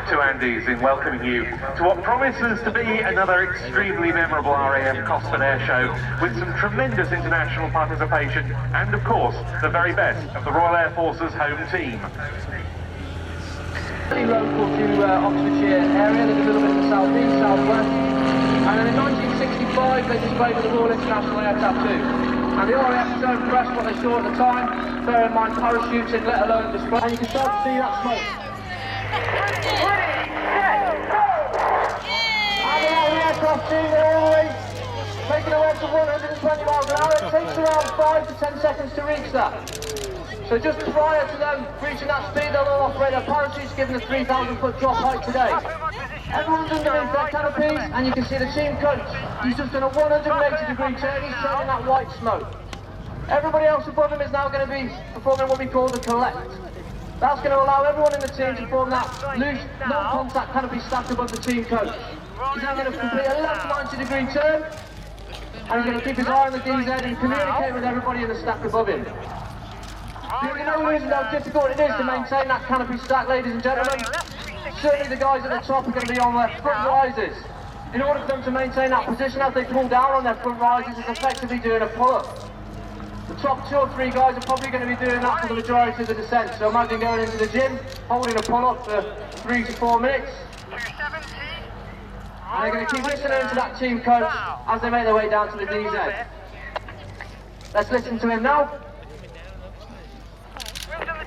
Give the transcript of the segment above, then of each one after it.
two Andys in welcoming you to what promises to be another extremely memorable RAF Cosford Airshow with some tremendous international participation and, of course, the very best of the Royal Air Force's home team. Local to Oxfordshire area, there's a little bit in the southeast, southwest, and then in 1965 they displayed with the Royal International Air Tattoo. And the RAF was so impressed what they saw at the time, bear in mind parachuting, let alone display, and you can start to see that smoke. Ready, set, go! And the aircraft team, they're all the way making their way to 120 miles an hour. It takes around 5 to 10 seconds to reach that. So just prior to them reaching that speed, they'll all operate their parachutes, given the 3,000-foot drop height today. Everyone's underneath their canopies, and you can see the team coach. He's just done a 180-degree turn, he's turning that white smoke. Everybody else above him is now going to be performing what we call the collect. That's going to allow everyone in the team to form that loose, no-contact canopy stack above the team coach. He's now going to complete a left 90-degree turn, and he's going to keep his eye on the DZ and communicate with everybody in the stack above him. You know the reason how difficult it is to maintain that canopy stack, ladies and gentlemen? Certainly the guys at the top are going to be on their front rises. In order for them to maintain that position as they pull down on their front rises, it's effectively doing a pull-up. The top 2 or 3 guys are probably going to be doing that for the majority of the descent. So imagine going into the gym, holding a pull-up for 3 to 4 minutes. And they're going to keep listening to that team coach as they make their way down to the DZ. Let's listen to him now.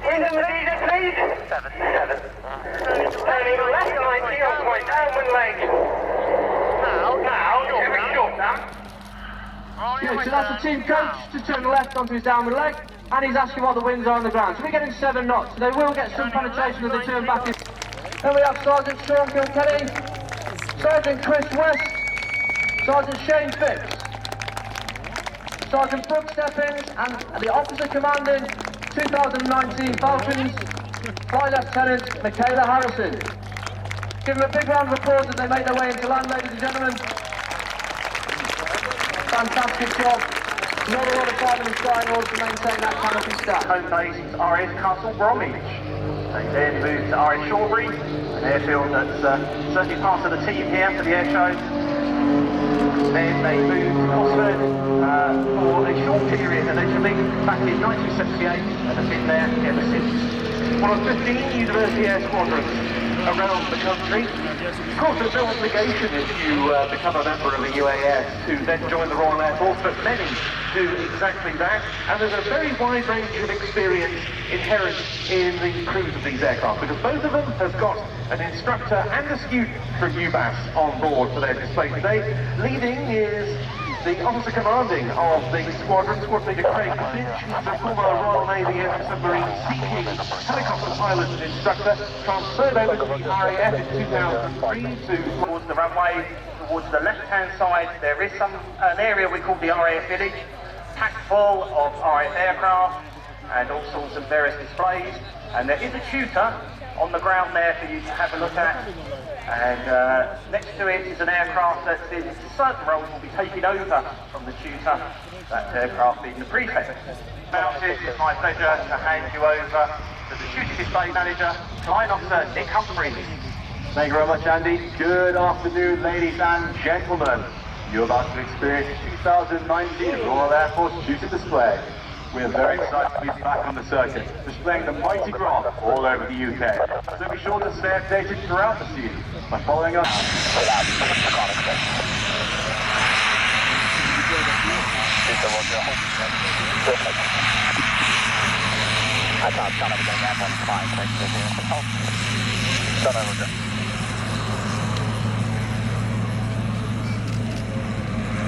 Into the DZ, please. 7. Turning left 90 on point downwind leg. Now, you're very short now. Yeah, so that's the team coach to turn left onto his downward leg, and he's asking what the winds are on the ground. So we're getting 7 knots, so they will get some penetration as they turn back in. Then we have Sergeant Sean Kilkenny, Sergeant Chris West, Sergeant Shane Phipps, Sergeant Brooke Steppins, and the officer commanding 2019 Falcons, Flight Lieutenant Michaela Harrison. Give them a big round of applause as they make their way into land, ladies and gentlemen. Fantastic job. Not a lot of time in the sky in order to maintain that canopy stack. Home base is RAF Castle Bromwich. They then moved to RAF Shawbury, an airfield that's certainly part of the team here for the air show. Then they moved to Cosford for a short period initially, back in 1978, and have been there ever since. One of 15 university air squadrons around the country. Of course, there's no obligation if you become a member of the UAS to then join the Royal Air Force, but many do exactly that, and there's a very wide range of experience inherent in the crews of these aircraft, because both of them have got an instructor and a student from UBAS on board for their display today. Leading is the officer commanding of the squadron, Squad Leader Craig Finch. He's a former Royal Navy Submarine Sea King helicopter pilot and instructor, transferred over to the RAF in 2003 towards the runway. Towards the left-hand side, there is an area we call the RAF Village, packed full of RAF aircraft and all sorts of various displays. And there is a tutor on the ground there for you to have a look at. And next to it is an aircraft that in certain roles will be taking over from the tutor, that aircraft being the prefect. About it, it's my pleasure to hand you over to the shooting display manager, Flying Officer Nick Humphreys. Thank you very much, Andy. Good afternoon, ladies and gentlemen. You're about to experience 2019 Royal Air Force shooting display. We're very excited to be back on the circuit, displaying the mighty graph all over the UK. So be sure to stay updated throughout the season by following us.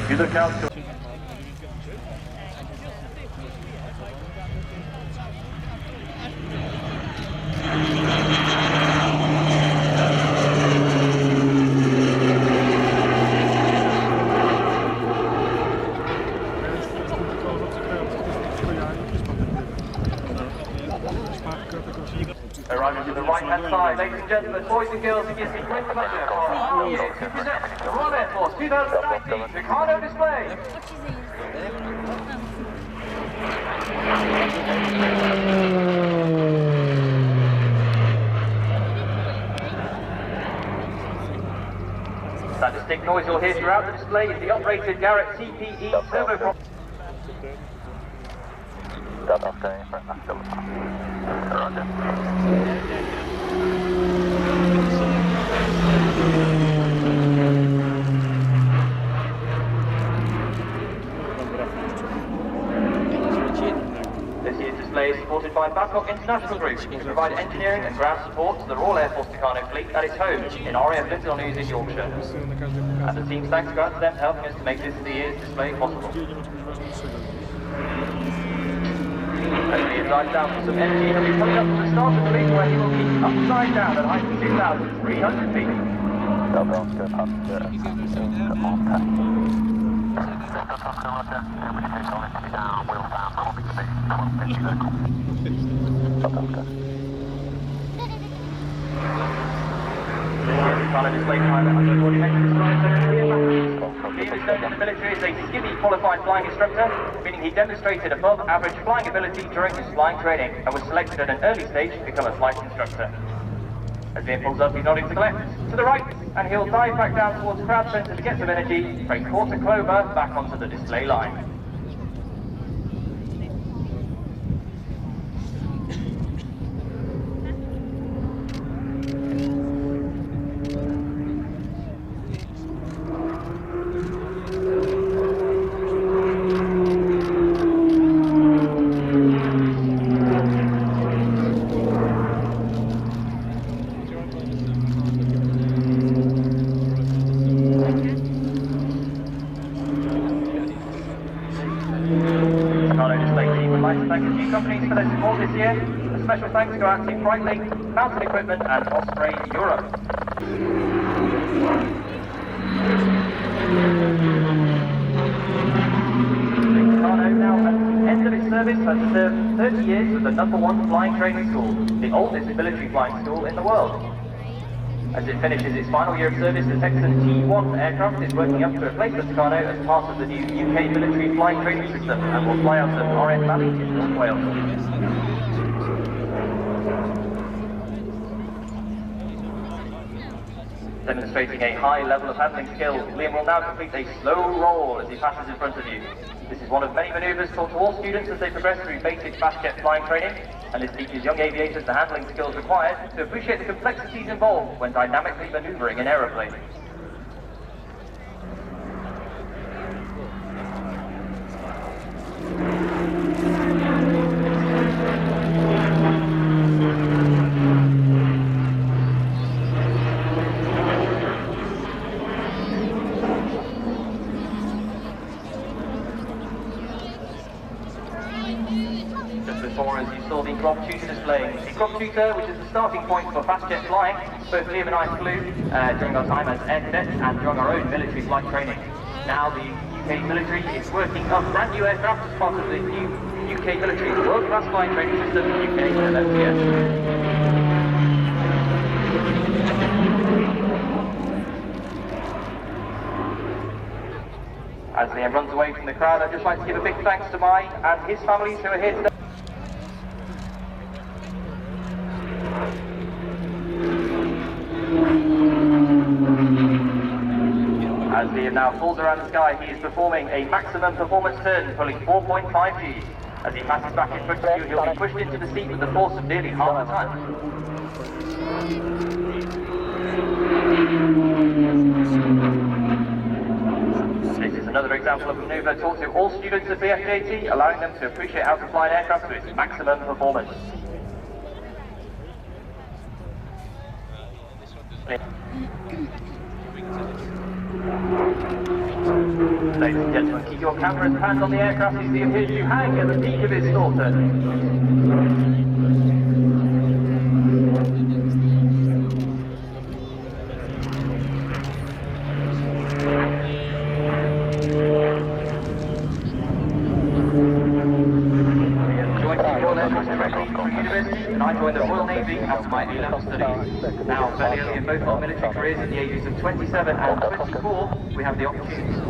You look out to arriving to the right-hand side, ladies and gentlemen, boys and girls, it gives me great pleasure for our year to present the Royal Air Force 2019 Ricardo display. That distinct noise you'll hear throughout the display is the operated Garrett CPE turboprop. This year's display is supported by Babcock International Group to provide engineering and ground support to the Royal Air Force Tucano fleet at its home in RAF Little News in Yorkshire. And the team's thanks go out to them helping us to make this year's display possible. As we dive down for some energy, he'll be coming up to the start of the lead where he will keep upside down at a height of 2,300 feet. Kind of display pilot, as I've already mentioned, is known in the military as a skivvy qualified flying instructor, meaning he demonstrated above average flying ability during his flying training and was selected at an early stage to become a flight instructor. As Liam pulls up, he's nodding to the left, to the right, and he'll dive back down towards crowd centre to get some energy, bring quarter clover back onto the display line. Companies for their support this year. A special thanks go out to Breitling, Mountain Equipment and Osprey Europe. The Tucano now at the end of its service has served 30 years with the #1 flying training school, the oldest military flying school in the world. As it finishes its final year of service, the Texan T1 aircraft is working up to replace the Tucano as part of the new UK military flying training system and will fly out of RF Valley in North Wales. Demonstrating a high level of handling skill, Liam will now complete a slow roll as he passes in front of you. This is one of many manoeuvres taught to all students as they progress through basic fast jet flying training, and this teaches young aviators the handling skills required to appreciate the complexities involved when dynamically manoeuvring an aeroplane. As you saw the Grub Tutor displaying. The Grub Tutor, which is the starting point for fast jet flying, both Liam and I flew during our time as air cadets and during our own military flight training. Now the UK military is working on brand new aircraft as part of the new UK military world-class flying training system, UK LFTS. As Liam runs away from the crowd, I'd just like to give a big thanks to Mai and his families who are here today. As Liam now falls around the sky, he is performing a maximum performance turn, pulling 4.5 G. As he passes back in front of you, he'll be pushed into the seat with the force of nearly half a ton. This is another example of a manoeuvre taught to all students at BFJT, allowing them to appreciate how to fly an aircraft to its maximum performance. Ladies and gentlemen, keep your cameras panned on the aircraft as he appears to hang at the peak of his stall turn. And I joined the Royal Navy after my A-level studies. Now, fairly early in both our military careers at the ages of 27 and 24, we have the opportunity.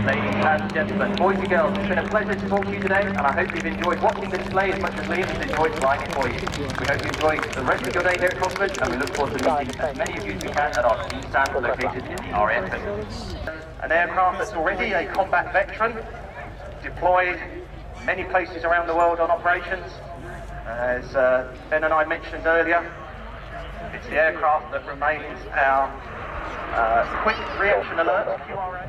Ladies and gentlemen, boys and girls, it's been a pleasure to talk to you today, and I hope you've enjoyed watching the display as much as Liam has enjoyed flying it for you. We hope you enjoy the rest of your day here at Cosford, and we look forward to meeting as many of you as we can at our team stand located in the RAF. An aircraft that's already a combat veteran, deployed many places around the world on operations. As Ben and I mentioned earlier, it's the aircraft that remains our quick reaction alert QRA.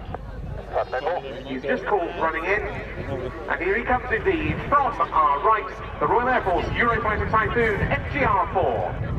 He's just called running in, and here he comes indeed from our right, the Royal Air Force Eurofighter Typhoon FGR-4.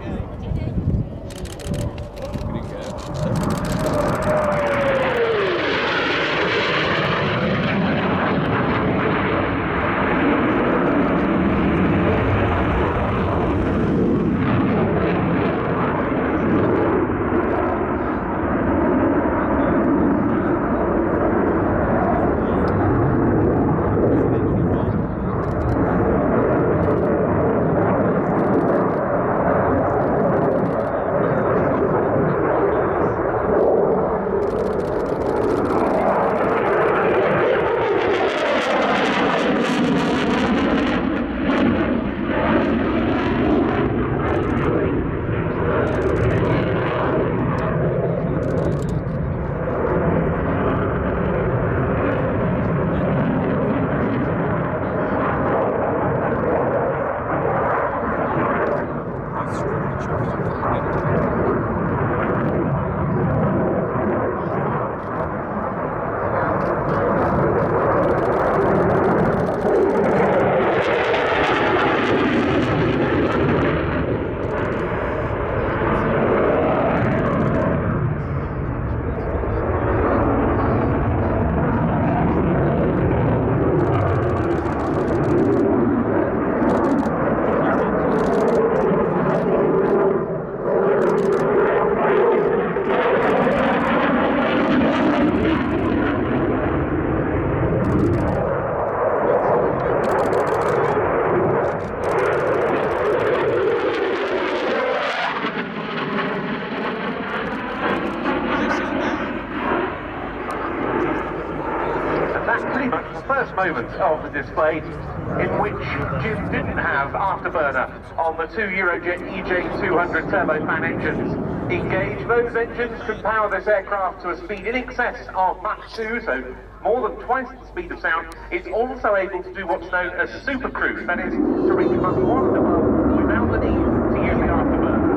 Moment of the display in which Jim didn't have afterburner on the two Eurojet EJ200 turbofan engines. Engage, those engines can power this aircraft to a speed in excess of Mach 2, so more than twice the speed of sound. It's also able to do what's known as super cruise, that is, to reach Mach 1 and above without the need to use the afterburner.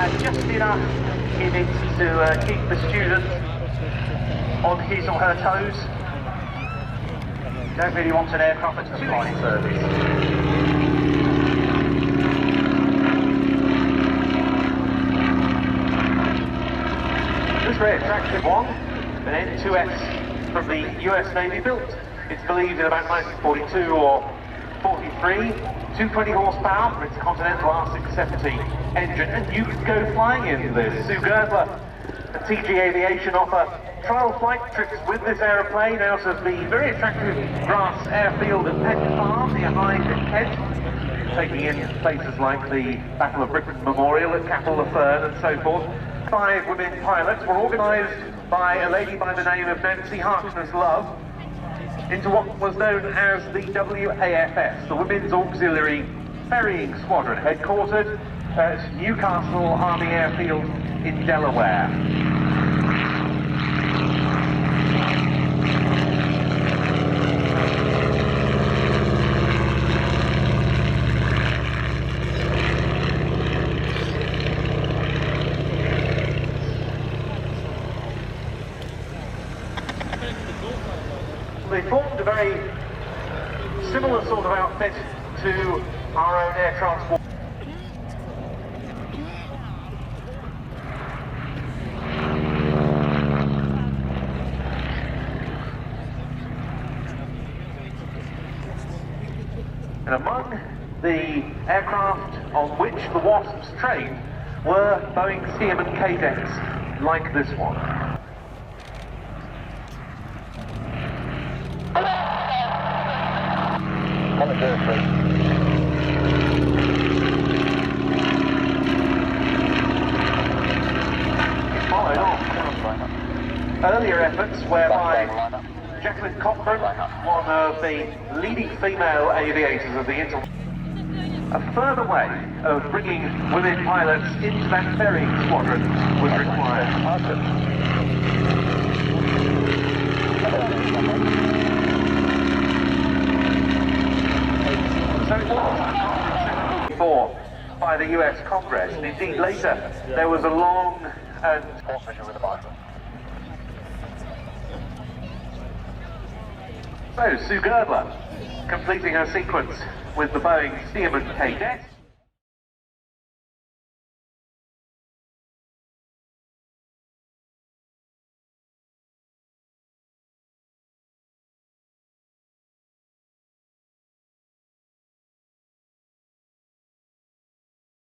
had just enough in it to keep the student on his or her toes. You don't really want an aircraft that's too in service. This very attractive one, an N2S from the US Navy built. It's believed in about 1942 or 43, 220 horsepower for its Continental R670 engine, and you could go flying in this. Sue Girdler and TG Aviation offer trial flight trips with this aeroplane out of the very attractive grass airfield at Penn Farm near Hyde in Kent, taking in places like the Battle of Britain Memorial at Capel-le-Fern and so forth. 5 women pilots were organised by a lady by the name of Nancy Harkness-Love into what was known as the WAFS, the Women's Auxiliary Ferrying Squadron, headquartered at Newcastle Army Airfield in Delaware. They formed a very similar sort of outfit to our own air transport. And among the aircraft on which the Wasps trained were Boeing Stearman K-decks like this one. Followed on earlier efforts whereby Jacqueline Cochran, one of the leading female aviators of the a further way of bringing women pilots into that ferrying squadron was required. So it was before by the US Congress, and indeed later there was a long and so Sue Girdler completing her sequence with the Boeing Stearman K-deck.